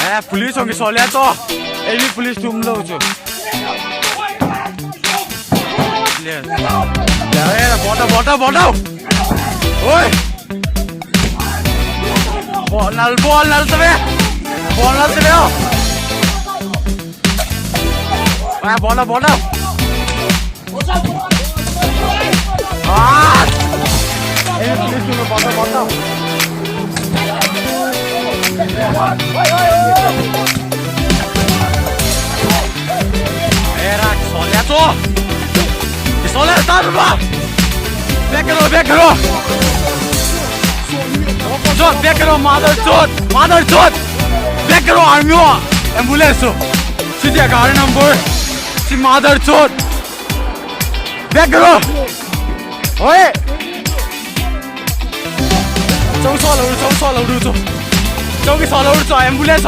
Police होगी सोले तो Eli police तुम लोग जो बोटा ओए बॉल तबे बोला एली पुलिस तुम बोटा Era soleato! Soleato! Beccalo! Jod, beccalo, mother jod! Beccalo, armio! Ambulance! Si dia car number! Si mother jod! Beccalo! Oi! Trong solo du. 저기 서울서 앰뷸런스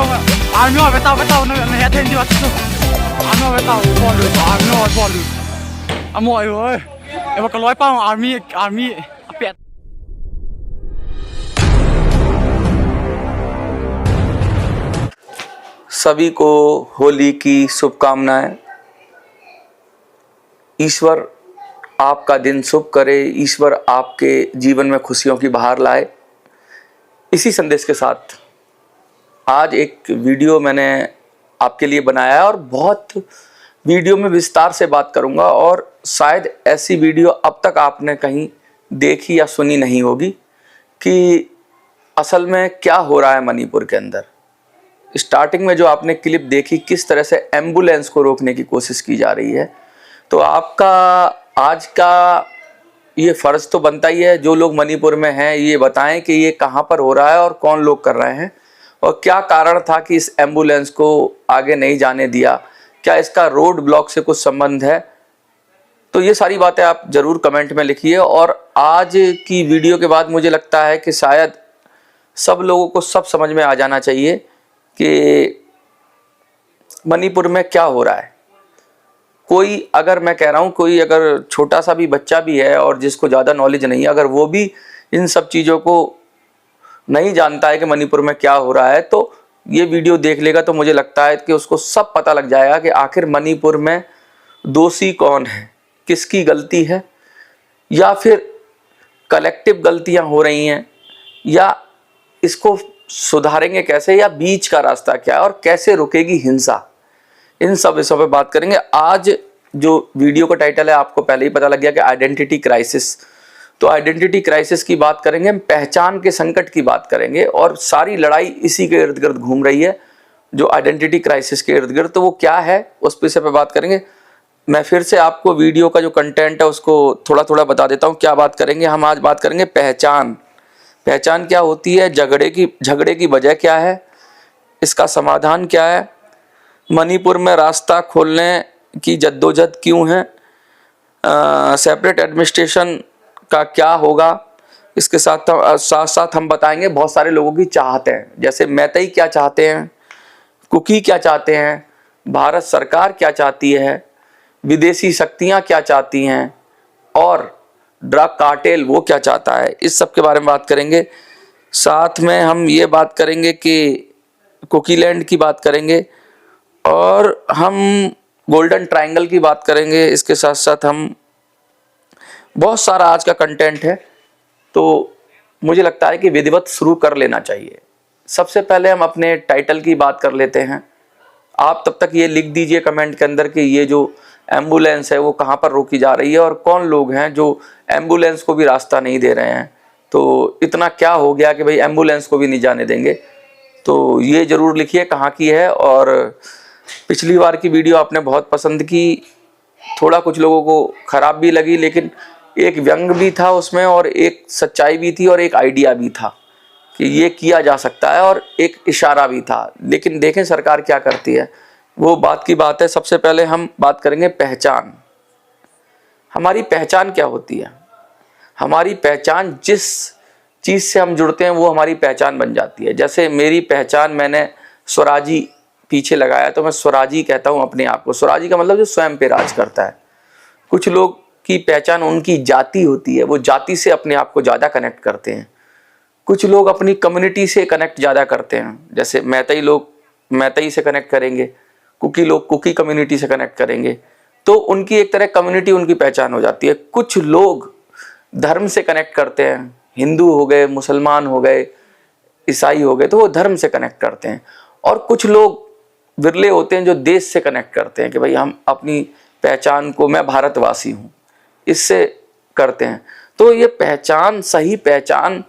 아미와 베타 너 해텐디 왔어 아미와 베타 볼루 아모이 ơi em có nói bao army pet सभी को होली की शुभकामनाएं। ईश्वर आपका दिन शुभ करे, ईश्वर आपके जीवन में खुशियों की बहार लाए। इसी संदेश के साथ आज एक वीडियो मैंने आपके लिए बनाया है और बहुत वीडियो में विस्तार से बात करूंगा और शायद ऐसी वीडियो अब तक आपने कहीं देखी या सुनी नहीं होगी कि असल में क्या हो रहा है मणिपुर के अंदर। स्टार्टिंग में जो आपने क्लिप देखी किस तरह से एम्बुलेंस को रोकने की कोशिश की जा रही है, तो आपका आज का ये फ़र्ज़ तो बनता ही है, जो लोग मणिपुर में हैं ये बताएं कि ये कहाँ पर हो रहा है और कौन लोग कर रहे हैं और क्या कारण था कि इस एम्बुलेंस को आगे नहीं जाने दिया, क्या इसका रोड ब्लॉक से कुछ संबंध है। तो ये सारी बातें आप ज़रूर कमेंट में लिखिए। और आज की वीडियो के बाद मुझे लगता है कि शायद सब लोगों को सब समझ में आ जाना चाहिए कि मणिपुर में क्या हो रहा है। कोई अगर मैं कह रहा हूँ कोई अगर छोटा सा भी बच्चा भी है और जिसको ज़्यादा नॉलेज नहीं है, अगर वो भी इन सब चीज़ों को नहीं जानता है कि मणिपुर में क्या हो रहा है, तो ये वीडियो देख लेगा तो मुझे लगता है कि उसको सब पता लग जाएगा कि आखिर मणिपुर में दोषी कौन है, किसकी गलती है, या फिर कलेक्टिव गलतियां हो रही हैं, या इसको सुधारेंगे कैसे, या बीच का रास्ता क्या है और कैसे रुकेगी हिंसा। इन सब विषयों पे बात करेंगे। आज जो वीडियो का टाइटल है आपको पहले ही पता लग गया कि आइडेंटिटी क्राइसिस। तो आइडेंटिटी क्राइसिस की बात करेंगे, पहचान के संकट की बात करेंगे और सारी लड़ाई इसी के इर्द गिर्द घूम रही है, जो आइडेंटिटी क्राइसिस के इर्द गिर्द। तो वो क्या है उस विषय पे बात करेंगे। मैं फिर से आपको वीडियो का जो कंटेंट है उसको थोड़ा बता देता हूँ क्या बात करेंगे। हम आज बात करेंगे पहचान क्या होती है, झगड़े की वजह क्या है, इसका समाधान क्या है, मणिपुर में रास्ता खोलने की जद्दोजहद क्यों है, सेपरेट एडमिनिस्ट्रेशन का क्या होगा, इसके साथ हम बताएंगे बहुत सारे लोगों की चाहते हैं, जैसे मैतई क्या चाहते हैं, कुकी क्या चाहते हैं, भारत सरकार क्या चाहती है, विदेशी शक्तियां क्या चाहती हैं और ड्रग कार्टेल वो क्या चाहता है। इस सब के बारे में बात करेंगे। साथ में हम ये बात करेंगे कि कुकीलैंड की बात करेंगे और हम गोल्डन ट्रायंगल की बात करेंगे। इसके साथ साथ हम बहुत सारा आज का कंटेंट है, तो मुझे लगता है कि विधिवत शुरू कर लेना चाहिए। सबसे पहले हम अपने टाइटल की बात कर लेते हैं। आप तब तक ये लिख दीजिए कमेंट के अंदर कि ये जो एम्बुलेंस है वो कहाँ पर रोकी जा रही है और कौन लोग हैं जो एम्बुलेंस को भी रास्ता नहीं दे रहे हैं। तो इतना क्या हो गया कि भाई एम्बुलेंस को भी नहीं जाने देंगे, तो ये ज़रूर लिखिए कहाँ की है। और पिछली बार की वीडियो आपने बहुत पसंद की, थोड़ा कुछ लोगों को ख़राब भी लगी, लेकिन एक व्यंग भी था उसमें और एक सच्चाई भी थी और एक आइडिया भी था कि ये किया जा सकता है और एक इशारा भी था। लेकिन देखें सरकार क्या करती है, वो बात की बात है। सबसे पहले हम बात करेंगे पहचान। हमारी पहचान क्या होती है? हमारी पहचान जिस चीज़ से हम जुड़ते हैं वो हमारी पहचान बन जाती है। जैसे मेरी पहचान, मैंने स्वराजी पीछे लगाया तो मैं स्वराजी कहता हूँ अपने आप को। स्वराजी का मतलब जो स्वयं पे राज करता है। कुछ लोग की पहचान उनकी जाति होती है, वो जाति से अपने आप को ज़्यादा कनेक्ट करते हैं। कुछ लोग अपनी कम्युनिटी से कनेक्ट ज़्यादा करते हैं, जैसे मैतई लोग मैतई से कनेक्ट करेंगे, कुकी लोग कुकी कम्युनिटी से कनेक्ट करेंगे, तो उनकी एक तरह कम्युनिटी, उनकी पहचान हो जाती है। कुछ लोग धर्म से कनेक्ट करते हैं, हिंदू हो गए, मुसलमान हो गए, ईसाई हो गए, तो वो धर्म से कनेक्ट करते हैं। और कुछ लोग विरले होते हैं जो देश से कनेक्ट करते हैं कि भाई हम अपनी पहचान को, मैं भारतवासी हूँ, इससे करते हैं। तो ये पहचान, सही पहचान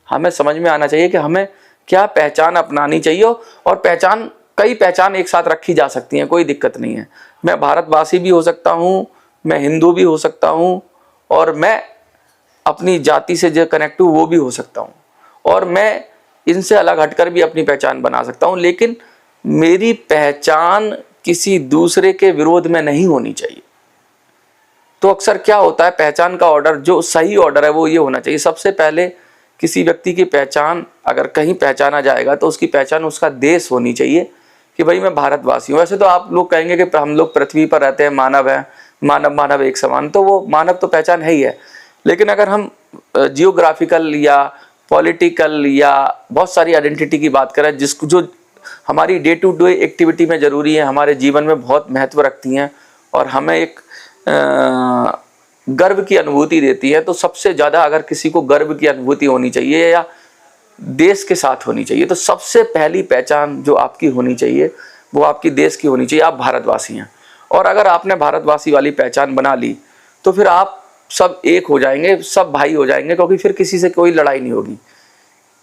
हमें समझ में आना चाहिए कि हमें क्या पहचान अपनानी चाहिए। और पहचान, कई पहचान एक साथ रखी जा सकती हैं, कोई दिक्कत नहीं है। मैं भारतवासी भी हो सकता हूँ, मैं हिंदू भी हो सकता हूँ, और मैं अपनी जाति से जो कनेक्ट हूँ वो भी हो सकता हूँ, और मैं इनसे अलग हटकर भी अपनी पहचान बना सकता हूँ। लेकिन मेरी पहचान किसी दूसरे के विरोध में नहीं होनी चाहिए। तो अक्सर क्या होता है, पहचान का ऑर्डर, जो सही ऑर्डर है वो ये होना चाहिए, सबसे पहले किसी व्यक्ति की पहचान अगर कहीं पहचाना जाएगा तो उसकी पहचान उसका देश होनी चाहिए कि भाई मैं भारतवासी हूँ। वैसे तो आप लोग कहेंगे कि हम लोग पृथ्वी पर रहते हैं, मानव है, मानव मानव एक समान, तो वो मानव तो पहचान है ही है। लेकिन अगर हम जियोग्राफिकल या पॉलिटिकल या बहुत सारी आइडेंटिटी की बात करें, जिसको जो हमारी डे टू डे एक्टिविटी में ज़रूरी है, हमारे जीवन में बहुत महत्व रखती हैं और हमें एक गर्व की अनुभूति देती है, तो सबसे ज़्यादा अगर किसी को गर्व की अनुभूति होनी चाहिए या देश के साथ होनी चाहिए, तो सबसे पहली पहचान जो आपकी होनी चाहिए वो आपकी देश की होनी चाहिए। आप भारतवासी हैं, और अगर आपने भारतवासी वाली पहचान बना ली तो फिर आप सब एक हो जाएंगे, सब भाई हो जाएंगे, क्योंकि फिर किसी से कोई लड़ाई नहीं होगी,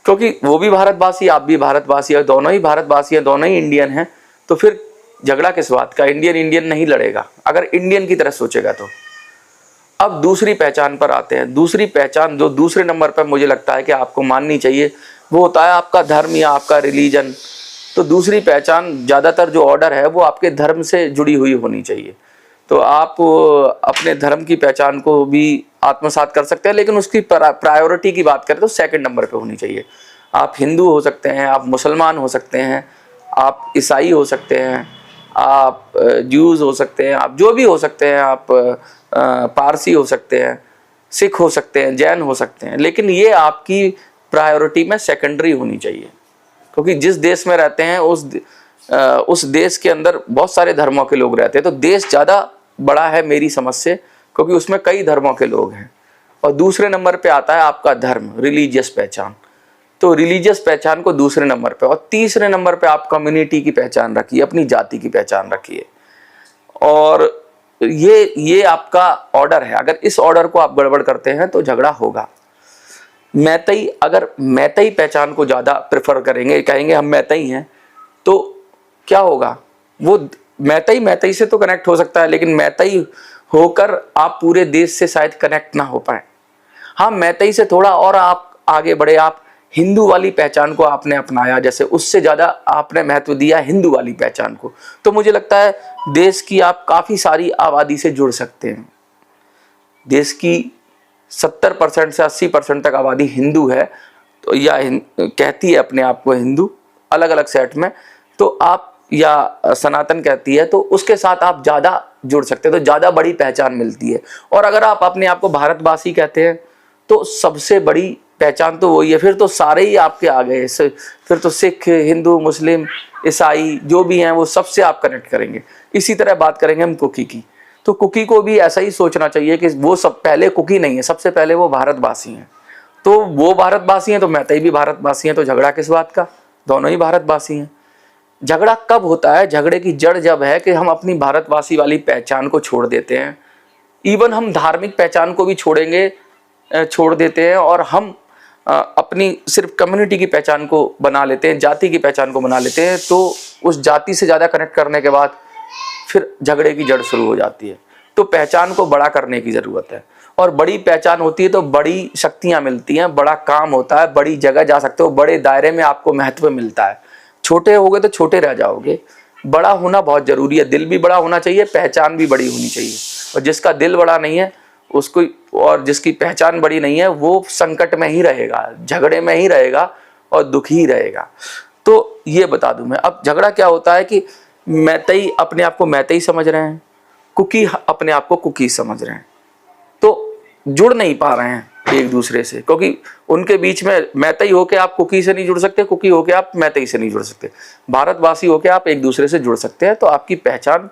क्योंकि वो भी भारतवासी, आप भी भारतवासी है, दोनों ही भारतवासी हैं, दोनों ही इंडियन हैं। तो फिर झगड़ा किस बात का? इंडियन इंडियन नहीं लड़ेगा अगर इंडियन की तरह सोचेगा तो। अब दूसरी पहचान पर आते हैं। दूसरी पहचान जो दूसरे नंबर पर मुझे लगता है कि आपको माननी चाहिए, वो होता है आपका धर्म या आपका रिलीजन। तो दूसरी पहचान, ज़्यादातर जो ऑर्डर है वो आपके धर्म से जुड़ी हुई होनी चाहिए। तो आप अपने धर्म की पहचान को भी आत्मसात कर सकते हैं, लेकिन उसकी प्रायोरिटी की बात करें तो सेकंड नंबर पे होनी चाहिए। आप हिंदू हो सकते हैं, आप मुसलमान हो सकते हैं, आप ईसाई हो सकते हैं, आप ज्यूज़ हो सकते हैं, आप जो भी हो सकते हैं, आप पारसी हो सकते हैं, सिख हो सकते हैं, जैन हो सकते हैं, लेकिन ये आपकी प्रायोरिटी में सेकेंडरी होनी चाहिए। क्योंकि जिस देश में रहते हैं उस देश के अंदर बहुत सारे धर्मों के लोग रहते हैं, तो देश ज़्यादा बड़ा है मेरी समझ से, क्योंकि उसमें कई धर्मों के लोग हैं। और दूसरे नंबर पे आता है आपका धर्म, रिलीजियस पहचान। तो रिलीजियस पहचान को दूसरे नंबर पे, और तीसरे नंबर पे आप कम्युनिटी की पहचान रखिए, अपनी जाति की पहचान रखिए। और ये आपका ऑर्डर है। अगर इस ऑर्डर को आप गड़बड़ करते हैं तो झगड़ा होगा। मैतई, अगर मैतई पहचान को ज़्यादा प्रेफर करेंगे, कहेंगे हम मैतई हैं, तो क्या होगा? वो मैतई से तो कनेक्ट हो सकता है, लेकिन मैतई होकर आप पूरे देश से शायद कनेक्ट ना हो पाए। हाँ, मैतई से थोड़ा और आप आगे बढ़े, आप हिंदू वाली पहचान को आपने अपनाया, जैसे उससे ज़्यादा आपने महत्व दिया हिंदू वाली पहचान को, तो मुझे लगता है देश की आप काफ़ी सारी आबादी से जुड़ सकते हैं। देश की 70% से 80% तक आबादी हिंदू है, तो या कहती है अपने आप को हिंदू, अलग अलग सेट में, तो आप, या सनातन कहती है, तो उसके साथ आप ज़्यादा जुड़ सकते हैं, तो ज़्यादा बड़ी पहचान मिलती है। और अगर आप अपने आप को भारतवासी कहते हैं तो सबसे बड़ी पहचान तो वही है, फिर तो सारे ही आपके आ गए। फिर तो सिख, हिंदू, मुस्लिम, ईसाई जो भी हैं वो सबसे आप कनेक्ट करेंगे। इसी तरह बात करेंगे हम कुकी की, तो कुकी को भी ऐसा ही सोचना चाहिए कि वो सब पहले कुकी नहीं है, सबसे पहले वो भारतवासी हैं। तो वो भारतवासी हैं तो मैतई भी भारतवासी हैं, तो झगड़ा किस बात का? दोनों ही भारतवासी हैं। झगड़ा कब होता है? झगड़े की जड़ जब है कि हम अपनी भारतवासी वाली पहचान को छोड़ देते हैं। इवन हम धार्मिक पहचान को भी छोड़ देते हैं, और हम अपनी सिर्फ कम्युनिटी की पहचान को बना लेते हैं, जाति की पहचान को बना लेते हैं। तो उस जाति से ज़्यादा कनेक्ट करने के बाद फिर झगड़े की जड़ शुरू हो जाती है। तो पहचान को बड़ा करने की ज़रूरत है, और बड़ी पहचान होती है तो बड़ी शक्तियाँ मिलती हैं, बड़ा काम होता है, बड़ी जगह जा सकते हो, बड़े दायरे में आपको महत्व मिलता है। छोटे होगे तो छोटे रह जाओगे। बड़ा होना बहुत ज़रूरी है, दिल भी बड़ा होना चाहिए, पहचान भी बड़ी होनी चाहिए। और जिसका दिल बड़ा नहीं है उसको, और जिसकी पहचान बड़ी नहीं है, वो संकट में ही रहेगा, झगड़े में ही रहेगा और दुखी ही रहेगा। तो ये बता दूं मैं, अब झगड़ा क्या होता है कि मैतई अपने आप को मैतई समझ रहे हैं, कुकी अपने आप को कुकी समझ रहे हैं, तो जुड़ नहीं पा रहे हैं। एक दूसरे से, क्योंकि उनके बीच में मैतेई होके आप कुकी से नहीं जुड़ सकते, कुकी होके आप मैतेई से नहीं जुड़ सकते, भारतवासी होके आप एक दूसरे से जुड़ सकते हैं। तो आपकी पहचान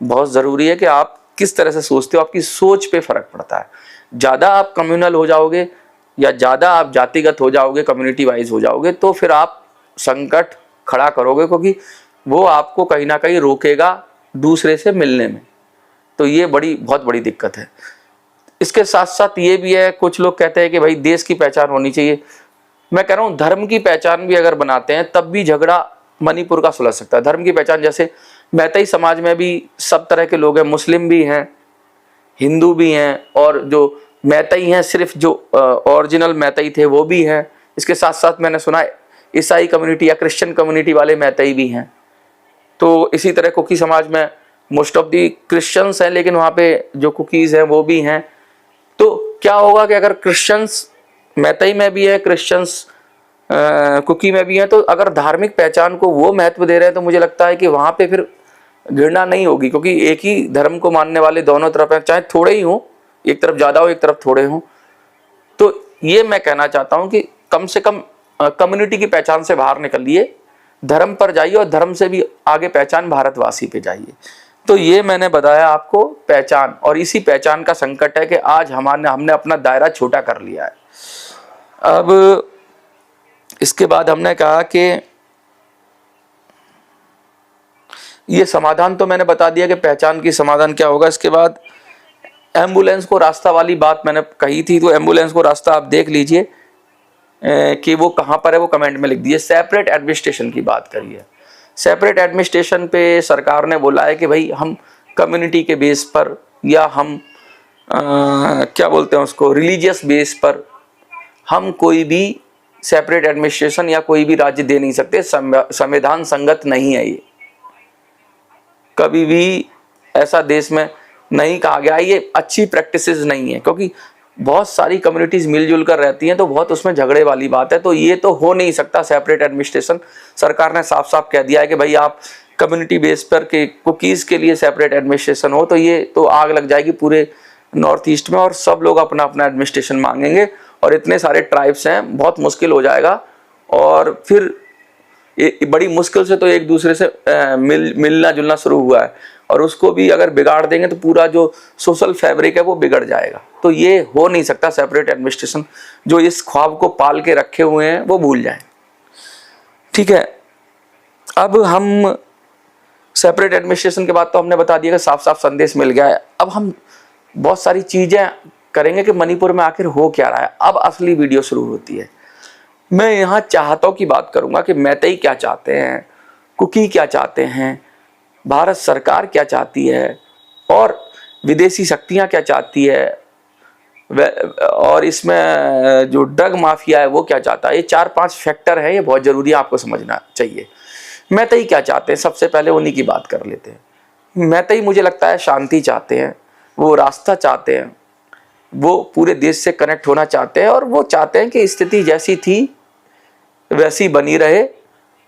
बहुत ज़रूरी है कि आप किस तरह से सोचते हो, आपकी सोच पे फर्क पड़ता है। ज़्यादा आप कम्युनल हो जाओगे या ज़्यादा आप जातिगत हो जाओगे, कम्युनिटी वाइज हो जाओगे, तो फिर आप संकट खड़ा करोगे, क्योंकि वो आपको कहीं ना कहीं रोकेगा दूसरे से मिलने में। तो ये बहुत बड़ी दिक्कत है। इसके साथ साथ ये भी है, कुछ लोग कहते हैं कि भाई देश की पहचान होनी चाहिए। मैं कह रहा हूँ धर्म की पहचान भी अगर बनाते हैं तब भी झगड़ा मणिपुर का सुलझ सकता है। धर्म की पहचान, जैसे मैतेई समाज में भी सब तरह के लोग हैं, मुस्लिम भी हैं, हिंदू भी हैं, और जो मैतेई हैं सिर्फ जो ओरिजिनल मैतेई थे वो भी हैं। इसके साथ साथ मैंने सुना ईसाई कम्युनिटी या क्रिश्चियन कम्युनिटी वाले मैतेई भी हैं। तो इसी तरह कुकी समाज में मोस्ट ऑफ दी क्रिश्चियंस हैं, लेकिन वहाँ पे जो कुकीज़ हैं वो भी हैं। तो क्या होगा कि अगर क्रिश्चियंस मैतेई में भी है, क्रिश्चियंस कुकी में भी है, तो अगर धार्मिक पहचान को वो महत्व दे रहे हैं तो मुझे लगता है कि वहाँ पे फिर घृणा नहीं होगी, क्योंकि एक ही धर्म को मानने वाले दोनों तरफ हैं, चाहे थोड़े ही हों, एक तरफ ज़्यादा हो एक तरफ थोड़े हों। तो ये मैं कहना चाहता हूँ कि कम से कम कम्युनिटी की पहचान से बाहर निकलिए, धर्म पर जाइए, और धर्म से भी आगे पहचान भारतवासी पे जाइए। तो ये मैंने बताया आपको पहचान, और इसी पहचान का संकट है कि आज हमने अपना दायरा छोटा कर लिया है। अब इसके बाद हमने कहा कि ये समाधान तो मैंने बता दिया कि पहचान की समाधान क्या होगा। इसके बाद एम्बुलेंस को रास्ता वाली बात मैंने कही थी, तो एम्बुलेंस को रास्ता आप देख लीजिए कि वो कहाँ पर है, वो कमेंट में लिख दीजिए। सेपरेट एडमिनिस्ट्रेशन की बात करिए। सेपरेट एडमिनिस्ट्रेशन पे सरकार ने बोला है कि भाई हम कम्युनिटी के बेस पर, या हम क्या बोलते हैं उसको, रिलीजियस बेस पर हम कोई भी सेपरेट एडमिनिस्ट्रेशन या कोई भी राज्य दे नहीं सकते। संविधान संगत नहीं है ये, कभी भी ऐसा देश में नहीं कहा गया। ये अच्छी प्रैक्टिसेस नहीं है, क्योंकि बहुत सारी कम्युनिटीज मिलजुल कर रहती हैं, तो बहुत उसमें झगड़े वाली बात है। तो ये तो हो नहीं सकता सेपरेट एडमिनिस्ट्रेशन। सरकार ने साफ साफ कह दिया है कि भाई आप कम्युनिटी बेस पर के कुकीज़ के लिए सेपरेट एडमिनिस्ट्रेशन हो, तो ये तो आग लग जाएगी पूरे नॉर्थ ईस्ट में, और सब लोग अपना अपना एडमिनिस्ट्रेशन मांगेंगे, और इतने सारे ट्राइब्स हैं, बहुत मुश्किल हो जाएगा। और फिर बड़ी मुश्किल से तो एक दूसरे से मिलना जुलना शुरू हुआ है, और उसको भी अगर बिगाड़ देंगे तो पूरा जो सोशल फैब्रिक है वो बिगड़ जाएगा। तो ये हो नहीं सकता सेपरेट एडमिनिस्ट्रेशन। जो इस ख्वाब को पाल के रखे हुए हैं वो भूल जाएं, ठीक है। अब हम सेपरेट एडमिनिस्ट्रेशन के बाद तो हमने बता दिया कि साफ साफ संदेश मिल गया है। अब हम बहुत सारी चीज़ें करेंगे कि मणिपुर में आखिर हो क्या रहा है। अब असली वीडियो शुरू होती है। मैं यहाँ चाहतों की बात करूँगा कि मैतेई क्या चाहते हैं, कुकी क्या चाहते हैं, भारत सरकार क्या चाहती है, और विदेशी शक्तियाँ क्या चाहती है, और इसमें जो ड्रग माफिया है वो क्या चाहता है। ये 4-5 फैक्टर है, ये बहुत ज़रूरी है, आपको समझना चाहिए। मैतेई क्या चाहते हैं, सबसे पहले उन्हीं की बात कर लेते हैं। मैतेई मुझे लगता है शांति चाहते हैं, वो रास्ता चाहते हैं, वो पूरे देश से कनेक्ट होना चाहते हैं, और वो चाहते हैं कि स्थिति जैसी थी वैसी बनी रहे,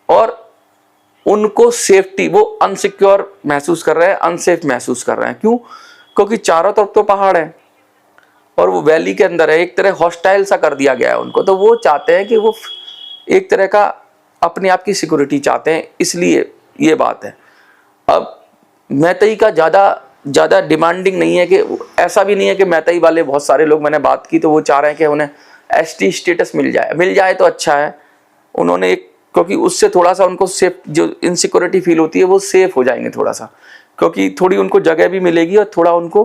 और उनको सेफ्टी, वो अनसिक्योर महसूस कर रहे हैं, अनसेफ महसूस कर रहे हैं। क्यों? क्योंकि चारों तरफ तो पहाड़ है और वो वैली के अंदर है, एक तरह हॉस्टाइल सा कर दिया गया है उनको। तो वो चाहते हैं कि वो एक तरह का अपने आप की सिक्योरिटी चाहते हैं, इसलिए ये बात है। अब मैतेई का ज़्यादा डिमांडिंग नहीं है, कि ऐसा भी नहीं है कि मैतेई वाले बहुत सारे लोग मैंने बात की तो वो चाह रहे हैं कि उन्हें एसटी स्टेटस मिल जाए तो अच्छा है। उन्होंने क्योंकि उससे थोड़ा सा उनको सेफ, जो इनसिक्योरिटी फील होती है वो सेफ हो जाएंगे थोड़ा सा, क्योंकि थोड़ी उनको जगह भी मिलेगी और थोड़ा उनको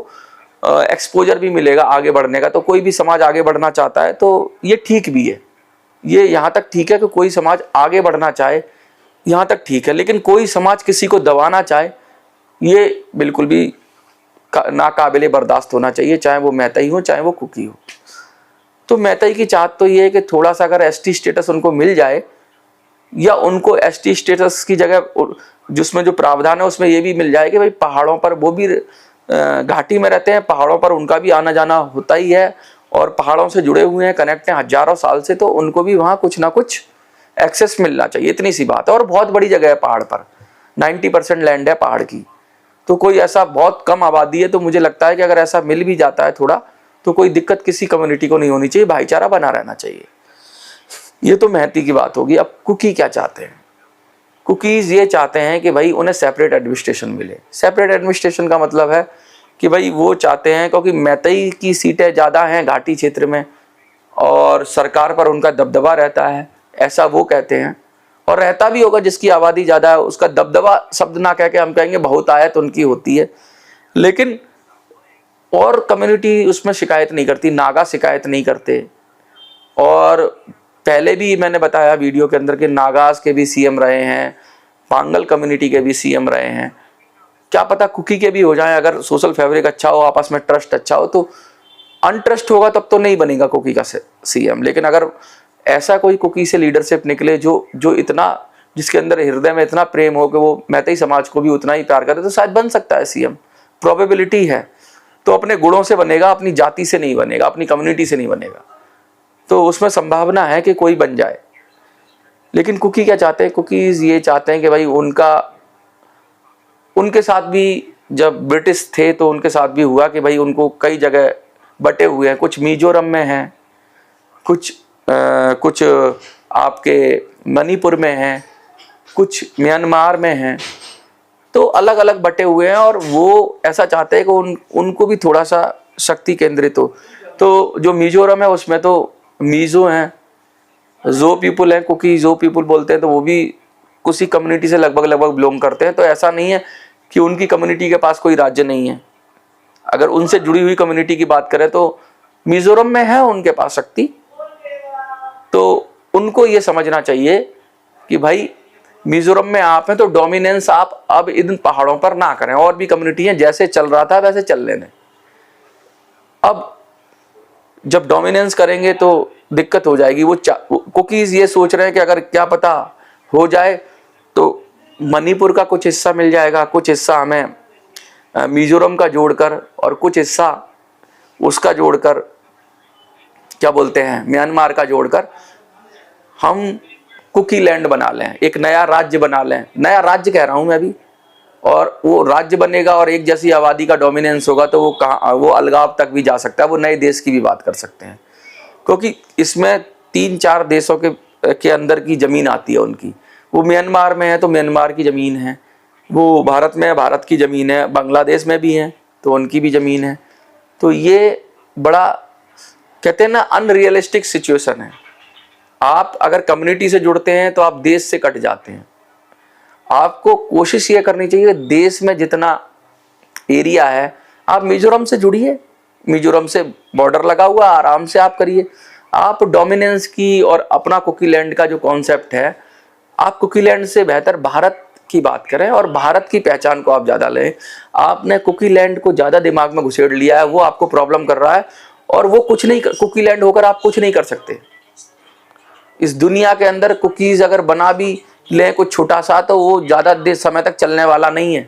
एक्सपोजर भी मिलेगा आगे बढ़ने का। तो कोई भी समाज आगे बढ़ना चाहता है तो ये ठीक भी है, ये यहाँ तक ठीक है कि कोई समाज आगे बढ़ना चाहे, यहाँ तक ठीक है। लेकिन कोई समाज किसी को दबाना चाहे, ये बिल्कुल भी नाकाबिले बर्दाश्त होना चाहिए, चाहे वो मैतेई हो चाहे वो कुकी हो। तो मैतेई की चाहत तो ये है कि थोड़ा सा अगर एसटी स्टेटस उनको मिल जाए, या उनको एसटी स्टेटस की जगह जिसमें जो प्रावधान है उसमें ये भी मिल जाए कि भाई पहाड़ों पर, वो भी घाटी में रहते हैं, पहाड़ों पर उनका भी आना जाना होता ही है, और पहाड़ों से जुड़े हुए हैं, कनेक्ट हैं हजारों साल से, तो उनको भी वहाँ कुछ ना कुछ एक्सेस मिलना चाहिए। इतनी सी बात है। और बहुत बड़ी जगह है पहाड़ पर, 90% लैंड है पहाड़ की, तो कोई ऐसा बहुत कम आबादी है। तो मुझे लगता है कि अगर ऐसा मिल भी जाता है थोड़ा, तो कोई दिक्कत किसी कम्युनिटी को नहीं होनी चाहिए, भाईचारा बना रहना चाहिए। ये तो महती की बात होगी। अब कुकी क्या चाहते हैं? कुकीज़ ये चाहते हैं कि भाई उन्हें सेपरेट एडमिनिस्ट्रेशन मिले। सेपरेट एडमिनिस्ट्रेशन का मतलब है कि भाई वो चाहते हैं, क्योंकि मैतई की सीटें ज़्यादा हैं घाटी क्षेत्र में और सरकार पर उनका दबदबा रहता है, ऐसा वो कहते हैं। और रहता भी होगा, जिसकी आबादी ज़्यादा है उसका दबदबा शब्द ना कह के हम कहेंगे बहुतायत उनकी होती है। लेकिन और कम्युनिटी उसमें शिकायत नहीं करती, नागा शिकायत नहीं करते। और पहले भी मैंने बताया वीडियो के अंदर कि नागास के भी सीएम रहे हैं, पांगल कम्युनिटी के भी सीएम रहे हैं। क्या पता कुकी के भी हो जाएं, अगर सोशल फैब्रिक अच्छा हो, आपस में ट्रस्ट अच्छा हो। तो अनट्रस्ट होगा तब तो नहीं बनेगा कुकी का सीएम। लेकिन अगर ऐसा कोई कुकी से लीडरशिप निकले जो इतना, जिसके अंदर हृदय में इतना प्रेम हो कि वो मैतई समाज को भी उतना ही प्यार करे, तो शायद बन सकता है सीएम। प्रोबेबिलिटी है। तो अपने गुणों से बनेगा, अपनी जाति से नहीं बनेगा, अपनी कम्युनिटी से नहीं बनेगा। तो उसमें संभावना है कि कोई बन जाए। लेकिन कुकी क्या चाहते हैं? कुकीज़ ये चाहते हैं कि भाई उनके साथ भी जब ब्रिटिश थे तो उनके साथ भी हुआ कि भाई उनको कई जगह बटे हुए हैं। कुछ मिजोरम में हैं, कुछ आपके मणिपुर में हैं, कुछ म्यांमार में हैं। तो अलग अलग बटे हुए हैं और वो ऐसा चाहते हैं कि उनको भी थोड़ा सा शक्ति केंद्रित हो। तो जो मिजोरम है उसमें तो मीज़ो हैं, जो पीपल हैं, कुकी जो पीपल बोलते हैं, तो वो भी उसी कम्युनिटी से लगभग बिलोंग करते हैं। तो ऐसा नहीं है कि उनकी कम्युनिटी के पास कोई राज्य नहीं है। अगर उनसे जुड़ी हुई कम्युनिटी की बात करें तो मिजोरम में है उनके पास शक्ति। तो उनको ये समझना चाहिए कि भाई मिजोरम में आप हैं तो डोमिनेंस आप अब इन पहाड़ों पर ना करें। और भी कम्युनिटी हैं, जैसे चल रहा था वैसे चल लेने। अब जब डोमिनेंस करेंगे तो दिक्कत हो जाएगी। वो कुकीज़ ये सोच रहे हैं कि अगर क्या पता हो जाए तो मणिपुर का कुछ हिस्सा मिल जाएगा, कुछ हिस्सा हमें मिजोरम का जोड़कर और कुछ हिस्सा उसका जोड़कर, क्या बोलते हैं, म्यांमार का जोड़कर हम कुकी लैंड बना लें, एक नया राज्य बना लें। नया राज्य कह रहा हूं मैं अभी। और वो राज्य बनेगा और एक जैसी आबादी का डोमिनेंस होगा तो वो अलगाव तक भी जा सकता है। वो नए देश की भी बात कर सकते हैं, क्योंकि इसमें 3-4 देशों के अंदर की ज़मीन आती है उनकी। वो म्यांमार में है तो म्यांमार की ज़मीन है, वो भारत में है, भारत की ज़मीन है, बांग्लादेश में भी है तो उनकी भी ज़मीन है। तो ये बड़ा, कहते हैं ना, अनरियलिस्टिक सिचुएशन है। आप अगर कम्युनिटी से जुड़ते हैं तो आप देश से कट जाते हैं। आपको कोशिश ये करनी चाहिए, देश में जितना एरिया है आप मिजोरम से जुड़िए, मिजोरम से बॉर्डर लगा हुआ, आराम से आप करिए। आप डोमिनेंस की और अपना कुकी लैंड का जो कॉन्सेप्ट है, आप कुकी लैंड से बेहतर भारत की बात करें और भारत की पहचान को आप ज़्यादा लें। आपने कुकी लैंड को ज़्यादा दिमाग में घुसेड़ लिया है, वो आपको प्रॉब्लम कर रहा है। और वो कुछ नहीं, कुकी लैंड होकर आप कुछ नहीं कर सकते इस दुनिया के अंदर। कुकीज़ अगर बना भी लें कुछ छोटा सा, तो वो ज़्यादा देर समय तक चलने वाला नहीं है,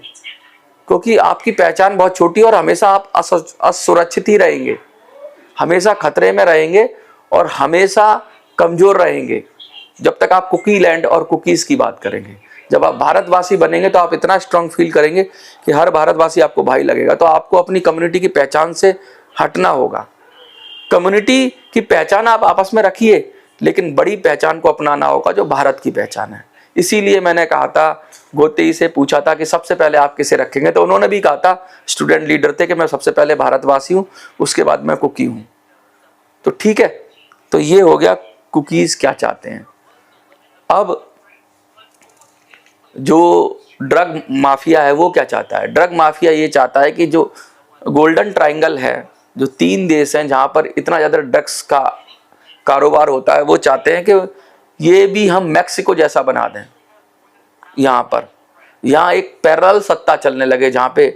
क्योंकि आपकी पहचान बहुत छोटी है और हमेशा आप असुरक्षित ही रहेंगे, हमेशा खतरे में रहेंगे और हमेशा कमज़ोर रहेंगे जब तक आप कुकी लैंड और कुकीज़ की बात करेंगे। जब आप भारतवासी बनेंगे तो आप इतना स्ट्रांग फील करेंगे कि हर भारतवासी आपको भाई लगेगा। तो आपको अपनी कम्युनिटी की पहचान से हटना होगा। कम्युनिटी की पहचान आप आपस में रखिए, लेकिन बड़ी पहचान को अपनाना होगा जो भारत की पहचान है। इसीलिए मैंने कहा था, गोतेई से पूछा था कि सबसे पहले आप किसे रखेंगे, तो उन्होंने भी कहा था, स्टूडेंट लीडर थे, कि मैं सबसे पहले भारतवासी हूँ, उसके बाद मैं कुकी हूँ। तो ठीक है, तो ये हो गया कुकीज़ क्या चाहते हैं। अब जो ड्रग माफिया है वो क्या चाहता है? ड्रग माफिया ये चाहता है कि जो गोल्डन ट्रायंगल है, जो 3 देश हैं जहाँ पर इतना ज़्यादा ड्रग्स का कारोबार होता है, वो चाहते हैं कि ये भी हम मैक्सिको जैसा बना दें। यहाँ एक पैरेलल सत्ता चलने लगे, जहाँ पे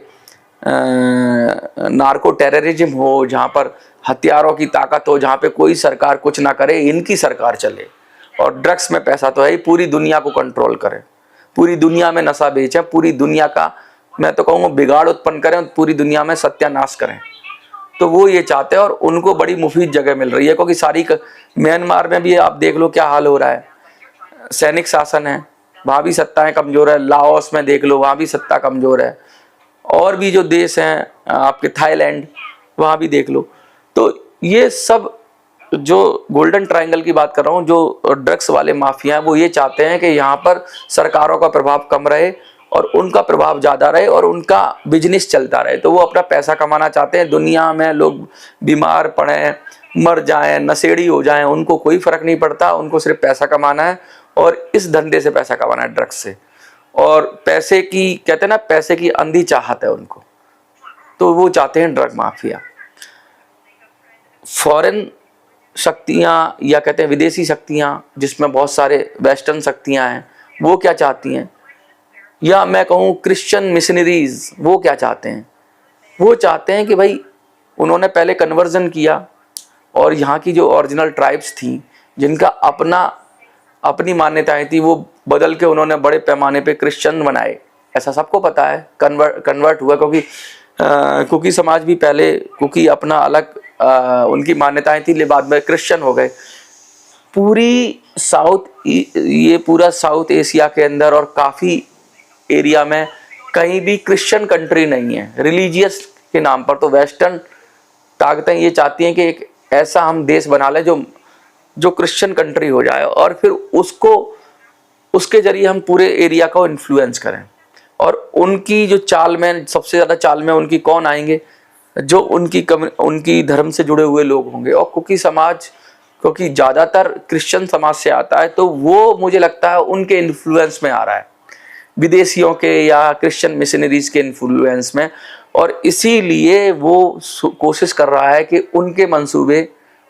नार्को टेररिज्म हो, जहाँ पर हथियारों की ताकत हो, जहाँ पे कोई सरकार कुछ ना करे, इनकी सरकार चले। और ड्रग्स में पैसा तो है ही, पूरी दुनिया को कंट्रोल करें, पूरी दुनिया में नशा बेचें, पूरी दुनिया का, मैं तो कहूँगा, बिगाड़ उत्पन्न करें, पूरी दुनिया में सत्यानाश करें। तो वो ये चाहते हैं और उनको बड़ी मुफीद जगह मिल रही है, क्योंकि सारी म्यांमार में भी आप देख लो क्या हाल हो रहा है। सैनिक शासन है, वहाँ भी सत्ताएं कमज़ोर है। लाओस में देख लो, वहाँ भी सत्ता कमज़ोर है। और भी जो देश हैं आपके, थाईलैंड, वहाँ भी देख लो। तो ये सब जो गोल्डन ट्रायंगल की बात कर रहा हूँ, जो ड्रग्स वाले माफिया हैं, वो ये चाहते हैं कि यहाँ पर सरकारों का प्रभाव कम रहे और उनका प्रभाव ज़्यादा रहे और उनका बिजनेस चलता रहे। तो वो अपना पैसा कमाना चाहते हैं। दुनिया में लोग बीमार पड़े, मर जाएं, नशेड़ी हो जाएं, उनको कोई फ़र्क नहीं पड़ता। उनको सिर्फ पैसा कमाना है और इस धंधे से पैसा कमाना है, ड्रग्स से। और पैसे की, कहते हैं ना, पैसे की अंधी चाहत है उनको, तो वो चाहते हैं ड्रग माफिया। फॉरेन शक्तियाँ या कहते हैं विदेशी शक्तियाँ, जिसमें बहुत सारे वेस्टर्न शक्तियाँ हैं, वो क्या चाहती हैं, या मैं कहूँ क्रिश्चियन मिशनरीज, वो क्या चाहते हैं? वो चाहते हैं कि भाई उन्होंने पहले कन्वर्जन किया और यहाँ की जो ओरिजिनल ट्राइब्स थी, जिनका अपनी मान्यताएं थी, वो बदल के उन्होंने बड़े पैमाने पे क्रिश्चियन बनाए। ऐसा सबको पता है, कन्वर्ट हुआ, क्योंकि कुकी समाज भी पहले, कुकी अपना अलग उनकी मान्यताएं थी, ले बाद में क्रिश्चियन हो गए। ये पूरा साउथ एशिया के अंदर और काफ़ी एरिया में कहीं भी क्रिश्चियन कंट्री नहीं है रिलीजियस के नाम पर। तो वेस्टर्न ताकतें ये चाहती हैं कि एक ऐसा हम देश बना लें जो क्रिश्चियन कंट्री हो जाए और फिर उसके जरिए हम पूरे एरिया को इन्फ्लुएंस करें। और उनकी जो चाल में, सबसे ज़्यादा चाल में उनकी कौन आएंगे? जो उनकी धर्म से जुड़े हुए लोग होंगे। और कुकी समाज, क्योंकि ज़्यादातर क्रिश्चियन समाज से आता है, तो वो मुझे लगता है उनके इन्फ्लुएंस में आ रहा है, विदेशियों के या क्रिश्चियन मिशनरीज के इन्फ्लुएंस में। और इसीलिए वो कोशिश कर रहा है कि उनके मंसूबे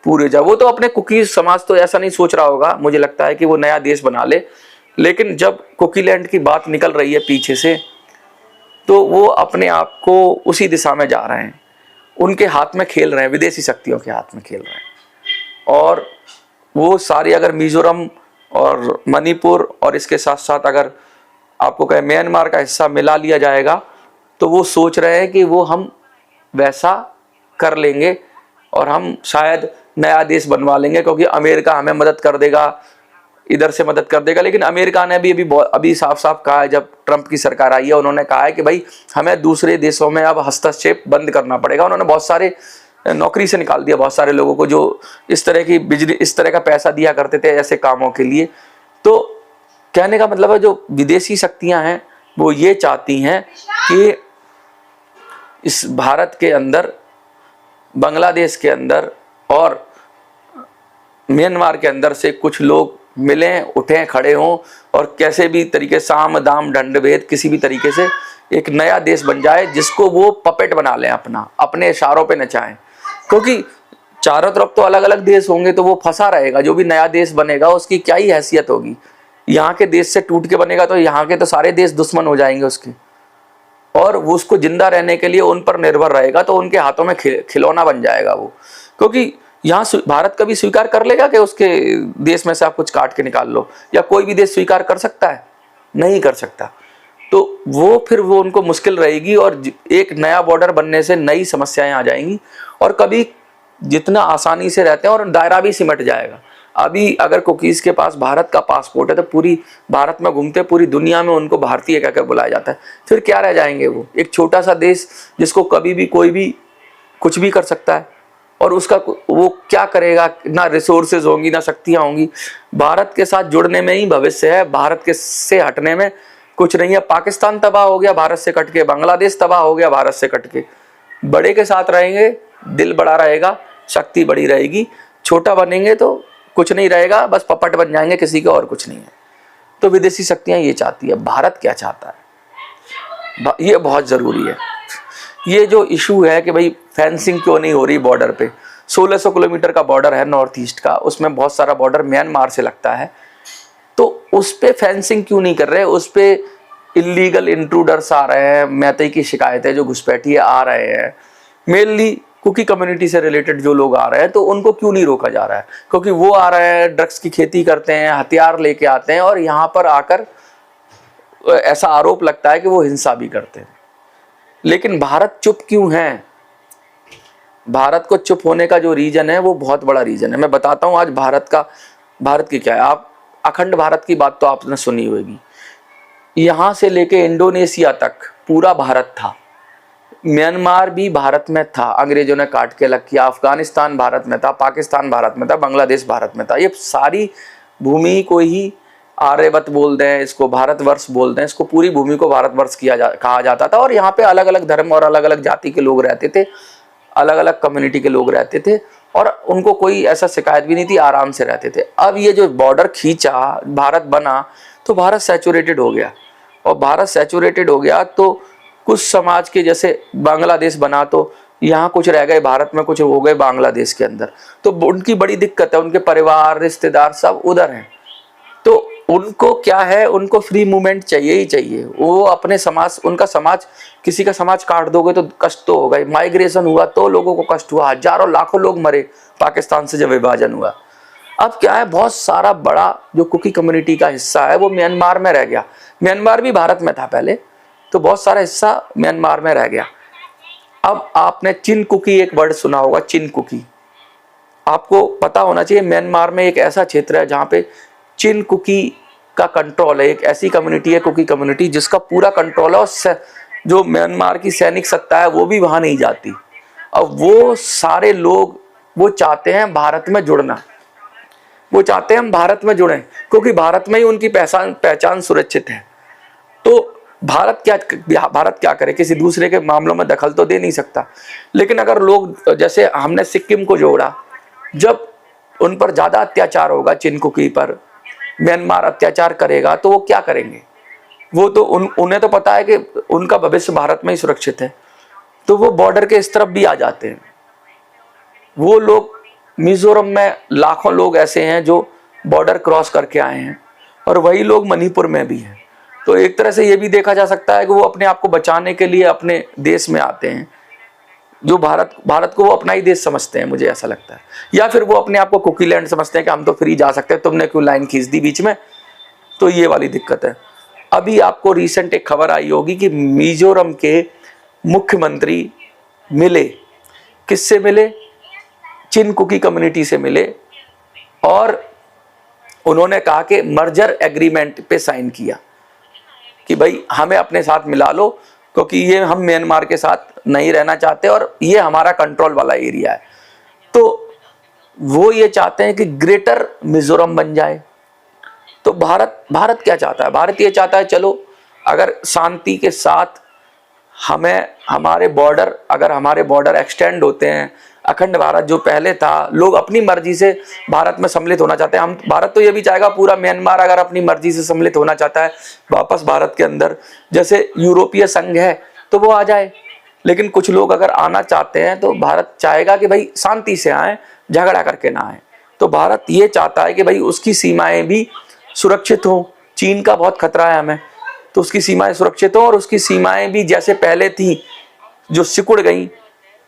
पूरे जाए। वो तो अपने कुकी समाज तो ऐसा नहीं सोच रहा होगा, मुझे लगता है कि वो नया देश बना ले, लेकिन जब कुकीलैंड की बात निकल रही है पीछे से, तो वो अपने आप को उसी दिशा में जा रहे हैं। उनके हाथ में खेल रहे हैं, विदेशी शक्तियों के हाथ में खेल रहे हैं। और वो सारी, अगर मिजोरम और मणिपुर और इसके साथ साथ अगर आपको कहे म्यांमार का हिस्सा मिला लिया जाएगा, तो वो सोच रहे हैं कि वो हम वैसा कर लेंगे और हम शायद नया देश बनवा लेंगे, क्योंकि अमेरिका हमें मदद कर देगा, इधर से मदद कर देगा। लेकिन अमेरिका ने भी अभी साफ साफ कहा है, जब ट्रंप की सरकार आई है, उन्होंने कहा है कि भाई हमें दूसरे देशों में अब हस्तक्षेप बंद करना पड़ेगा। उन्होंने बहुत सारे नौकरी से निकाल दिया, बहुत सारे लोगों को जो इस तरह का पैसा दिया करते थे ऐसे कामों के लिए। तो कहने का मतलब है, जो विदेशी शक्तियां हैं वो ये चाहती हैं कि इस भारत के अंदर, बांग्लादेश के अंदर और म्यांमार के अंदर से कुछ लोग मिलें, उठें, खड़े हों और कैसे भी तरीके, साम दाम दंड भेद, किसी भी तरीके से एक नया देश बन जाए, जिसको वो पपेट बना लें, अपने इशारों पे नचाएं। क्योंकि चारों तरफ तो अलग अलग देश होंगे, तो वो फंसा रहेगा। जो भी नया देश बनेगा उसकी क्या ही हैसियत होगी? यहाँ के देश से टूट के बनेगा तो यहाँ के तो सारे देश दुश्मन हो जाएंगे उसके, और वो उसको जिंदा रहने के लिए उन पर निर्भर रहेगा, तो उनके हाथों में खिलौना बन जाएगा वो। क्योंकि यहाँ भारत कभी स्वीकार कर लेगा कि उसके देश में से आप कुछ काट के निकाल लो? या कोई भी देश स्वीकार कर सकता है? नहीं कर सकता। तो फिर उनको मुश्किल रहेगी और एक नया बॉर्डर बनने से नई समस्याएं आ जाएंगी। और कभी जितना आसानी से रहते हैं और दायरा भी सिमट जाएगा। अभी अगर कुकीज के पास भारत का पासपोर्ट है, तो पूरी भारत में घूमते, पूरी दुनिया में उनको भारतीय कहकर बुलाया जाता है। फिर क्या रह जाएंगे वो? एक छोटा सा देश जिसको कभी भी कोई भी कुछ भी कर सकता है, और उसका वो क्या करेगा? ना रिसोर्सेज होंगी, ना शक्तियाँ होंगी। भारत के साथ जुड़ने में ही भविष्य है, भारत के से हटने में कुछ नहीं है। पाकिस्तान तबाह हो गया भारत से कट के, बांग्लादेश तबाह हो गया भारत से कट के। बड़े के साथ रहेंगे, दिल बड़ा रहेगा, शक्ति बड़ी रहेगी। छोटा बनेंगे तो कुछ नहीं रहेगा, बस पपट बन जाएंगे किसी का, और कुछ नहीं है। तो विदेशी शक्तियाँ ये चाहती है। भारत क्या चाहता है, ये बहुत ज़रूरी है। ये जो इशू है कि भाई फेंसिंग क्यों नहीं हो रही बॉर्डर पे, 1600 किलोमीटर का बॉर्डर है नॉर्थ ईस्ट का, उसमें बहुत सारा बॉर्डर म्यांमार से लगता है, तो उस पे फेंसिंग क्यों नहीं कर रहे? उस पे इलीगल इंट्रूडर्स आ रहे हैं, मैतई की शिकायतें, जो घुसपैठिए आ रहे हैं, मेनली कुकी कम्युनिटी से रिलेटेड जो लोग आ रहे हैं, तो उनको क्यों नहीं रोका जा रहा है? क्योंकि वो आ रहे हैं, ड्रग्स की खेती करते हैं, हथियार लेके आते हैं, और यहाँ पर आकर ऐसा आरोप लगता है कि वो हिंसा भी करते हैं। लेकिन भारत चुप क्यों है? भारत को चुप होने का जो रीजन है वो बहुत बड़ा रीजन है। मैं बताता हूँ आज भारत की क्या है। आप अखंड भारत की बात तो आपने सुनी होगी। यहाँ से लेके इंडोनेशिया तक पूरा भारत था। म्यांमार भी भारत में था, अंग्रेजों ने काट के अलग किया। अफगानिस्तान भारत में था, पाकिस्तान भारत में था, बांग्लादेश भारत में था। ये सारी भूमि को ही आर्यवत बोलते हैं, इसको भारतवर्ष बोलते हैं, इसको पूरी भूमि को भारतवर्ष कहा जाता था। और यहाँ पे अलग अलग धर्म और अलग अलग जाति के लोग रहते थे, अलग अलग कम्युनिटी के लोग रहते थे, और उनको कोई ऐसा शिकायत भी नहीं थी, आराम से रहते थे। अब ये जो बॉर्डर खींचा, भारत बना, तो भारत सैचुरेटेड हो गया। और भारत सैचुरेटेड हो गया तो कुछ समाज के, जैसे बांग्लादेश बना तो यहाँ कुछ रह गए भारत में, कुछ हो गए बांग्लादेश के अंदर, तो उनकी बड़ी दिक्कत है। उनके परिवार रिश्तेदार सब उधर हैं, तो उनको क्या है, उनको फ्री मूवमेंट चाहिए ही चाहिए। वो अपने समाज, उनका समाज, किसी का समाज काट दोगे तो कष्ट तो होगा। माइग्रेशन हुआ तो लोगों को कष्ट हुआ, हजारों लाखों लोग मरे पाकिस्तान से जब विभाजन हुआ। अब क्या है, बहुत सारा बड़ा जो कुकी कम्युनिटी का हिस्सा है वो म्यांमार में रह गया। म्यांमार भी भारत में था पहले, तो बहुत सारा हिस्सा म्यांमार में रह गया। अब आपने चिन कुकी एक वर्ड सुना होगा, चिन कुकी। आपको पता होना चाहिए म्यांमार में एक ऐसा क्षेत्र है जहाँ पे चिन कुकी का कंट्रोल है। एक ऐसी कम्युनिटी है, कुकी कम्युनिटी, जिसका पूरा कंट्रोल है, और जो म्यांमार की सैनिक सत्ता है वो भी वहां नहीं जाती। अब वो सारे लोग वो चाहते हैं भारत में जुड़ना, वो चाहते हैं हम भारत में जुड़ें, क्योंकि भारत में ही उनकी पहचान सुरक्षित है। तो भारत क्या करे, किसी दूसरे के मामलों में दखल तो दे नहीं सकता। लेकिन अगर लोग, जैसे हमने सिक्किम को जोड़ा, जब उन पर ज्यादा अत्याचार होगा, चिन कुकी पर म्यांमार अत्याचार करेगा, तो वो क्या करेंगे? वो तो उन्हें तो पता है कि उनका भविष्य भारत में ही सुरक्षित है, तो वो बॉर्डर के इस तरफ भी आ जाते हैं। वो लोग, मिजोरम में लाखों लोग ऐसे हैं जो बॉर्डर क्रॉस करके आए हैं, और वही लोग मणिपुर में भी हैं। तो एक तरह से ये भी देखा जा सकता है कि वो अपने आप को बचाने के लिए अपने देश में आते हैं, जो भारत को वो अपना ही देश समझते हैं, मुझे ऐसा लगता है। या फिर वो अपने आप को कुकी लैंड समझते हैं कि हम तो फ्री जा सकते हैं, तुमने क्यों लाइन खींच दी बीच में। तो ये वाली दिक्कत है। अभी आपको रिसेंट एक खबर आई होगी कि मिजोरम के मुख्यमंत्री मिले, किससे मिले? चिन कुकी कम्युनिटी से मिले, और उन्होंने कहा कि मर्जर एग्रीमेंट पे साइन किया कि भाई हमें अपने साथ मिला लो, क्योंकि ये हम म्यांमार के साथ नहीं रहना चाहते और ये हमारा कंट्रोल वाला एरिया है। तो वो ये चाहते हैं कि ग्रेटर मिजोरम बन जाए। तो भारत क्या चाहता है? भारत ये चाहता है, चलो अगर शांति के साथ हमें हमारे बॉर्डर, अगर हमारे बॉर्डर एक्सटेंड होते हैं, अखंड भारत जो पहले था, लोग अपनी मर्जी से भारत में सम्मिलित होना चाहते हैं। हम, भारत तो ये भी चाहेगा पूरा म्यांमार अगर अपनी मर्जी से सम्मिलित होना चाहता है वापस भारत के अंदर, जैसे यूरोपीय संघ है, तो वो आ जाए। लेकिन कुछ लोग अगर आना चाहते हैं तो भारत चाहेगा कि भाई शांति से आए, झगड़ा करके ना आए। तो भारत ये चाहता है कि भाई उसकी सीमाएं भी सुरक्षित हों। चीन का बहुत खतरा है हमें, तो उसकी सीमाएं सुरक्षित हों, और उसकी सीमाएं भी जैसे पहले थी, जो सिकुड़ गई,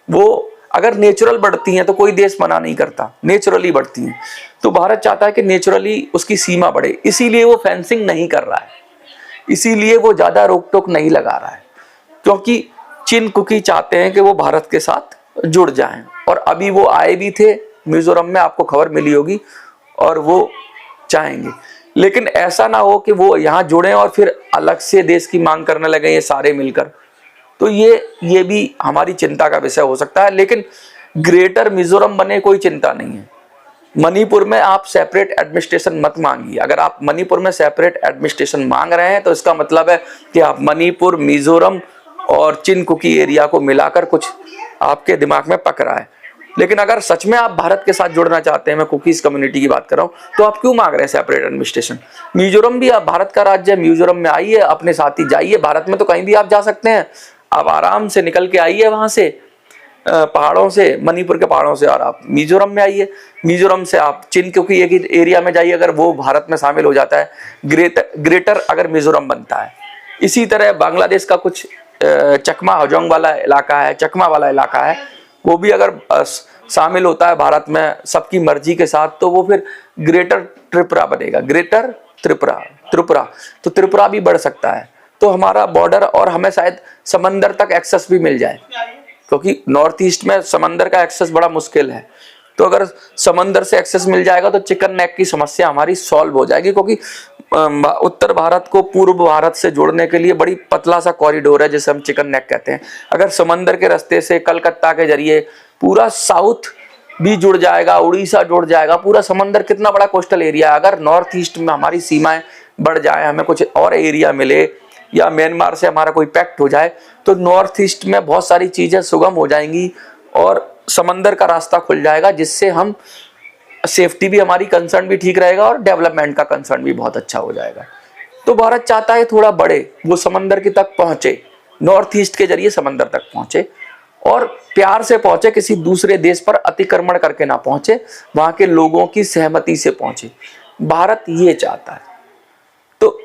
वो अगर नेचुरल बढ़ती हैं तो कोई देश मना नहीं करता, नेचुरली बढ़ती हैं। तो भारत चाहता है कि नेचुरली उसकी सीमा बढ़े, इसीलिए वो फेंसिंग नहीं कर रहा है, इसीलिए वो ज्यादा रोक टोक नहीं लगा रहा है, क्योंकि चिन कुकी चाहते हैं कि वो भारत के साथ जुड़ जाएं। और अभी वो आए भी थे मिजोरम में, आपको खबर मिली होगी, और वो चाहेंगे। लेकिन ऐसा ना हो कि वो यहाँ जुड़े और फिर अलग से देश की मांग करने लगे ये सारे मिलकर। तो ये भी हमारी चिंता का विषय हो सकता है। लेकिन ग्रेटर मिजोरम बने, कोई चिंता नहीं है। मणिपुर में आप सेपरेट एडमिनिस्ट्रेशन मत मांगिए। अगर आप मणिपुर में सेपरेट एडमिनिस्ट्रेशन मांग रहे हैं तो इसका मतलब है कि आप मणिपुर, मिजोरम और चिन कुकी एरिया को मिलाकर कुछ आपके दिमाग में पक रहा है। लेकिन अगर सच में आप भारत के साथ जुड़ना चाहते हैं, मैं कुकीज कम्युनिटी की बात कर रहा हूँ, तो आप क्यों मांग रहे हैं सेपरेट एडमिनिस्ट्रेशन? मिजोरम भी आप भारत का राज्य है, मिजोरम में आइए, अपने साथ ही जाइए। भारत में तो कहीं भी आप जा सकते हैं, आप आराम से निकल के आइए वहां से, पहाड़ों से, मणिपुर के पहाड़ों से, और आप मिजोरम में आइए। मिजोरम से आप चिन कुकी एरिया में जाइए, अगर वो भारत में शामिल हो जाता है, ग्रेटर अगर मिजोरम बनता है। इसी तरह बांग्लादेश का कुछ चकमा हजोंग वाला इलाका है, चकमा वाला इलाका है, वो भी अगर शामिल होता है भारत में सबकी मर्जी के साथ, तो वो फिर ग्रेटर त्रिपुरा बनेगा, ग्रेटर त्रिपुरा। तो त्रिपुरा भी बढ़ सकता है। तो हमारा बॉर्डर, और हमें शायद समंदर तक एक्सेस भी मिल जाए, क्योंकि नॉर्थ ईस्ट में समंदर का एक्सेस बड़ा मुश्किल है। तो अगर समंदर से एक्सेस मिल जाएगा तो चिकन नेक की समस्या हमारी सॉल्व हो जाएगी, क्योंकि उत्तर भारत को पूर्व भारत से जोड़ने के लिए बड़ी पतला सा कॉरिडोर है जिसे हम चिकन नेक कहते हैं। अगर समंदर के रास्ते से कलकत्ता के जरिए पूरा साउथ भी जुड़ जाएगा, उड़ीसा जुड़ जाएगा, पूरा समंदर कितना बड़ा कोस्टल एरिया है। अगर नॉर्थ ईस्ट में हमारी सीमाएं बढ़ जाए, हमें कुछ और एरिया मिले या म्यांमार से हमारा कोई पैक्ट हो जाए, तो नॉर्थ ईस्ट में बहुत सारी चीजें सुगम हो जाएंगी और समंदर का रास्ता खुल जाएगा, जिससे हम सेफ्टी भी हमारी कंसर्न भी ठीक रहेगा और डेवलपमेंट का कंसर्न भी बहुत अच्छा हो जाएगा। तो भारत चाहता है थोड़ा बढ़े, वो समंदर की तक पहुंचे, नॉर्थ ईस्ट के जरिए समंदर तक पहुंचे और प्यार से पहुंचे, किसी दूसरे देश पर अतिक्रमण करके ना पहुंचे, वहां के लोगों की सहमति से पहुंचे। भारत ये चाहता है। तो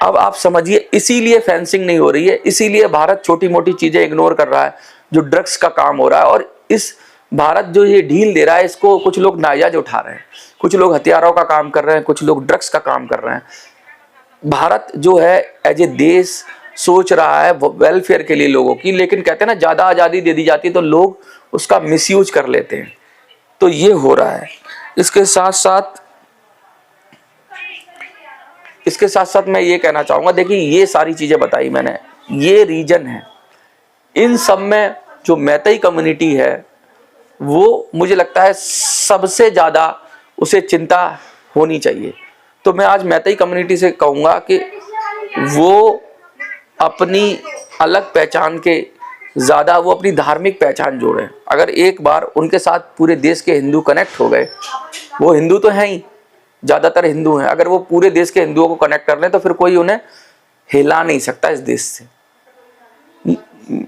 अब आप समझिए, इसीलिए फेंसिंग नहीं हो रही है, इसीलिए भारत छोटी मोटी चीजें इग्नोर कर रहा है, जो ड्रग्स का काम हो रहा है। और इस भारत जो ये ढील दे रहा है, इसको कुछ लोग नाजायज उठा रहे हैं, कुछ लोग हथियारों का काम कर रहे हैं, कुछ लोग ड्रग्स का काम कर रहे हैं। भारत जो है एज ए देश सोच रहा है वेलफेयर के लिए लोगों की, लेकिन कहते हैं ना, ज्यादा आजादी दे दी जाती है तो लोग उसका मिसयूज कर लेते हैं। तो ये हो रहा है। इसके साथ साथ मैं ये कहना चाहूंगा, देखिए ये सारी चीजें बताई मैंने, ये रीजन है। इन सब में जो मैतेई कम्युनिटी है वो मुझे लगता है सबसे ज्यादा उसे चिंता होनी चाहिए। तो मैं आज मैतेई कम्युनिटी से कहूंगा कि वो अपनी अलग पहचान के ज्यादा वो अपनी धार्मिक पहचान जोड़ें। अगर एक बार उनके साथ पूरे देश के हिंदू कनेक्ट हो गए, वो हिंदू तो हैं ही, ज्यादातर हिंदू हैं, अगर वो पूरे देश के हिंदुओं को कनेक्ट कर लें तो फिर कोई उन्हें हिला नहीं सकता इस देश से।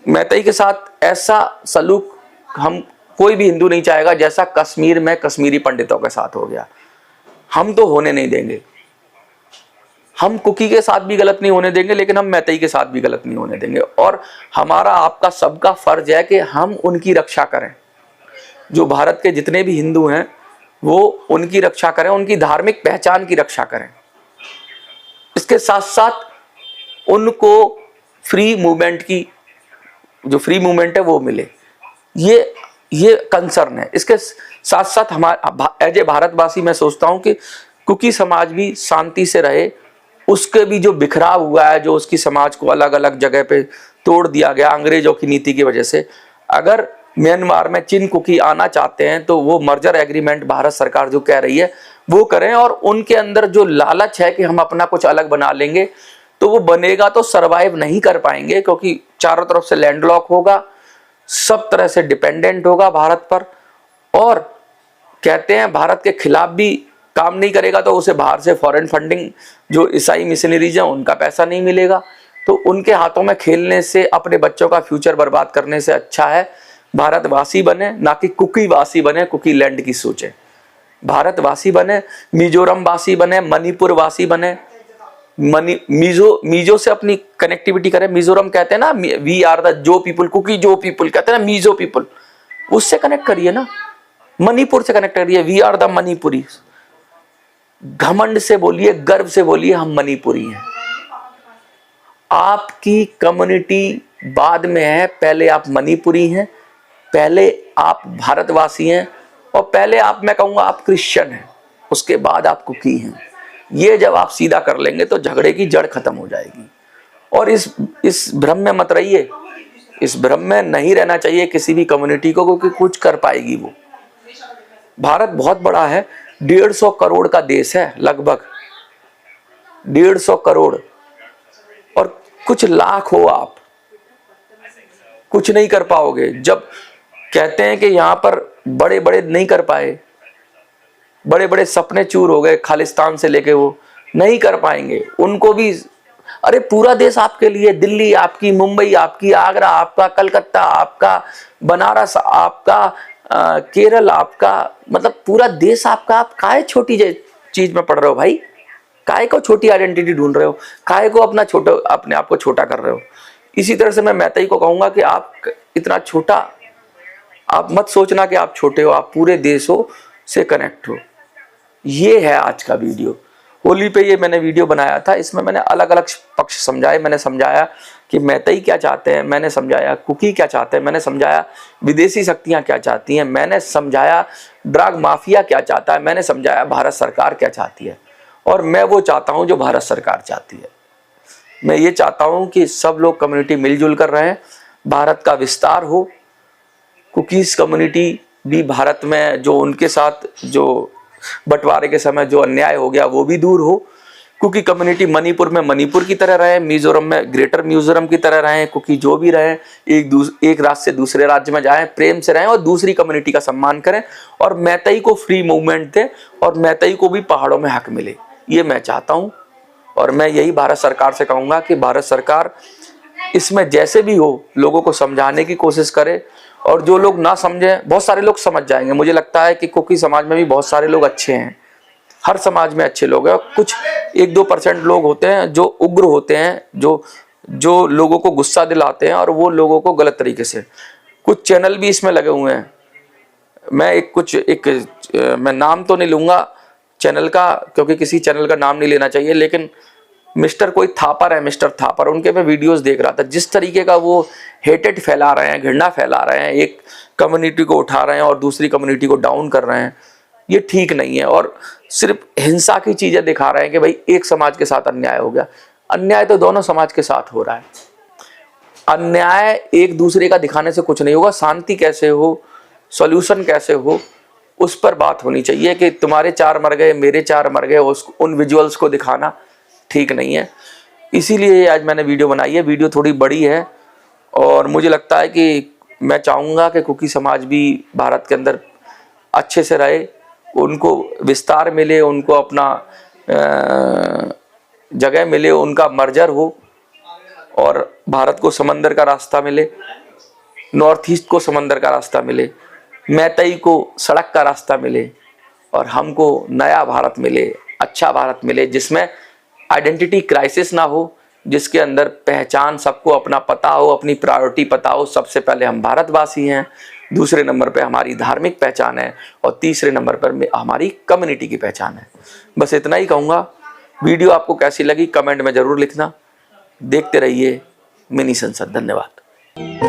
मैतेई के साथ ऐसा सलूक हम कोई भी हिंदू नहीं चाहेगा जैसा कश्मीर में कश्मीरी पंडितों के साथ हो गया। हम तो होने नहीं देंगे। हम कुकी के साथ भी गलत नहीं होने देंगे, लेकिन हम मैतेई के साथ भी गलत नहीं होने देंगे। और हमारा आपका सबका फर्ज है कि हम उनकी रक्षा करें। जो भारत के जितने भी हिंदू हैं वो उनकी रक्षा करें, उनकी धार्मिक पहचान की रक्षा करें। इसके साथ साथ उनको फ्री मूवमेंट की, जो फ्री मूवमेंट है वो मिले, ये कंसर्न है। इसके साथ साथ हमारा एज ए भारतवासी मैं सोचता हूं कि कुकी समाज भी शांति से रहे। उसके भी जो बिखराव हुआ है, जो उसकी समाज को अलग अलग जगह पे तोड़ दिया गया अंग्रेजों की नीति की वजह से, अगर म्यांमार में चिन कुकी आना चाहते हैं तो वो मर्जर एग्रीमेंट भारत सरकार जो कह रही है वो करें। और उनके अंदर जो लालच है कि हम अपना कुछ अलग बना लेंगे, तो वो बनेगा तो सरवाइव नहीं कर पाएंगे, क्योंकि चारों तरफ से लैंडलॉक होगा, सब तरह से डिपेंडेंट होगा भारत पर। और कहते हैं भारत के खिलाफ भी काम नहीं करेगा तो उसे बाहर से फॉरेन फंडिंग, जो ईसाई मिशनरीज हैं उनका पैसा नहीं मिलेगा। तो उनके हाथों में खेलने से, अपने बच्चों का फ्यूचर बर्बाद करने से अच्छा है भारतवासी बने, ना कि कुकी वासी बने, कुकी लैंड की सोचे। भारतवासी बने, मिजोरम वासी बने, मणिपुर वासी बने, मीजो से अपनी कनेक्टिविटी करें। मिजोरम कहते हैं ना, वी आर द जो पीपुल, कुकी जो पीपुल कहते हैं ना, मीजो पीपुल, उससे कनेक्ट करिए ना। मणिपुर से कनेक्ट करिए, वी आर द मणिपुरी। घमंड से बोलिए, गर्व से बोलिए, हम मणिपुरी हैं। आपकी कम्युनिटी बाद में है, पहले आप मणिपुरी हैं, पहले आप भारतवासी हैं, और पहले आप, मैं कहूंगा आप क्रिश्चियन हैं, उसके बाद आप कुकी हैं। ये जब आप सीधा कर लेंगे तो झगड़े की जड़ खत्म हो जाएगी। और इस भ्रम में मत रहिए, इस भ्रम में नहीं रहना चाहिए किसी भी कम्युनिटी को, क्योंकि कुछ कर पाएगी वो। भारत बहुत बड़ा है, 150 करोड़ का देश है, लगभग 150 करोड़, और कुछ लाख हो आप, कुछ नहीं कर पाओगे। जब कहते हैं कि यहां पर बड़े बड़े नहीं कर पाए, बड़े बड़े सपने चूर हो गए, खालिस्तान से लेके वो नहीं कर पाएंगे, उनको भी। अरे पूरा देश आपके लिए, दिल्ली आपकी, मुंबई आपकी, आगरा आपका, कलकत्ता आपका, बनारस आपका, केरल आपका, मतलब पूरा देश आपका। आप काहे छोटी चीज में पड़ रहे हो भाई? काहे को छोटी आइडेंटिटी ढूंढ रहे हो? काहे को अपने आप को छोटा कर रहे हो? इसी तरह से मैं मैतेई को कहूंगा कि आप इतना छोटा, आप मत सोचना कि आप छोटे हो, आप पूरे देशों से कनेक्ट हो। ये है आज का वीडियो। होली पे ये मैंने वीडियो बनाया था, इसमें मैंने अलग अलग पक्ष समझाए। मैंने समझाया कि मैतेई क्या चाहते हैं, मैंने समझाया कुकी क्या चाहते हैं, मैंने समझाया विदेशी शक्तियां क्या चाहती हैं, मैंने समझाया ड्रग माफिया क्या चाहता है, मैंने समझाया भारत सरकार क्या चाहती है। और मैं वो चाहता हूँ जो भारत सरकार चाहती है। मैं ये चाहता हूँ कि सब लोग कम्युनिटी मिलजुल कर रहें, भारत का विस्तार हो, कुकीज़ कम्युनिटी भी भारत में जो उनके साथ जो बंटवारे के समय जो अन्याय हो गया वो भी दूर हो। कुकी कम्युनिटी मणिपुर में मणिपुर की तरह रहे, मिजोरम में ग्रेटर मिजोरम की तरह रहें, कुकी जो भी रहें एक राज्य से दूसरे राज्य में जाएं, प्रेम से रहें और दूसरी कम्युनिटी का सम्मान करें और मैतई को फ्री मूवमेंट दें और मैतई को भी पहाड़ों में हक मिले, ये मैं चाहता हूँ। और मैं यही भारत सरकार से कहूँगा कि भारत सरकार इसमें जैसे भी हो लोगों को समझाने की कोशिश करे, और जो लोग ना समझें, बहुत सारे लोग समझ जाएंगे। मुझे लगता है कि कुकी समाज में भी बहुत सारे लोग अच्छे हैं, हर समाज में अच्छे लोग हैं, कुछ 1-2% लोग होते हैं जो उग्र होते हैं, जो लोगों को गुस्सा दिलाते हैं और वो लोगों को गलत तरीके से, कुछ चैनल भी इसमें लगे हुए हैं। मैं मैं नाम तो नहीं लूँगा चैनल का, क्योंकि किसी चैनल का नाम नहीं लेना चाहिए, लेकिन मिस्टर कोई थापर है, मिस्टर थापर, उनके मैं वीडियोस देख रहा था। जिस तरीके का वो हेटेड फैला रहे हैं, घृणा फैला रहे हैं, एक कम्युनिटी को उठा रहे हैं और दूसरी कम्युनिटी को डाउन कर रहे हैं, ये ठीक नहीं है। और सिर्फ हिंसा की चीज़ें दिखा रहे हैं कि भाई एक समाज के साथ अन्याय हो गया। अन्याय तो दोनों समाज के साथ हो रहा है। अन्याय एक दूसरे का दिखाने से कुछ नहीं होगा। शांति कैसे हो, सॉल्यूशन कैसे हो, उस पर बात होनी चाहिए। कि तुम्हारे 4 मर गए, मेरे 4 मर गए, उन विजुअल्स को दिखाना ठीक नहीं है। इसीलिए आज मैंने वीडियो बनाई है। वीडियो थोड़ी बड़ी है और मुझे लगता है कि मैं चाहूँगा कि कुकी समाज भी भारत के अंदर अच्छे से रहे, उनको विस्तार मिले, उनको अपना जगह मिले, उनका मर्जर हो और भारत को समंदर का रास्ता मिले, नॉर्थ ईस्ट को समंदर का रास्ता मिले, मैतई को सड़क का रास्ता मिले और हमको नया भारत मिले, अच्छा भारत मिले, जिसमें आइडेंटिटी क्राइसिस ना हो, जिसके अंदर पहचान सबको अपना पता हो, अपनी प्रायोरिटी पता हो। सबसे पहले हम भारतवासी हैं, दूसरे नंबर पे हमारी धार्मिक पहचान है और तीसरे नंबर पर हमारी कम्युनिटी की पहचान है। बस इतना ही कहूँगा। वीडियो आपको कैसी लगी कमेंट में ज़रूर लिखना। देखते रहिए मिनी संसद। धन्यवाद।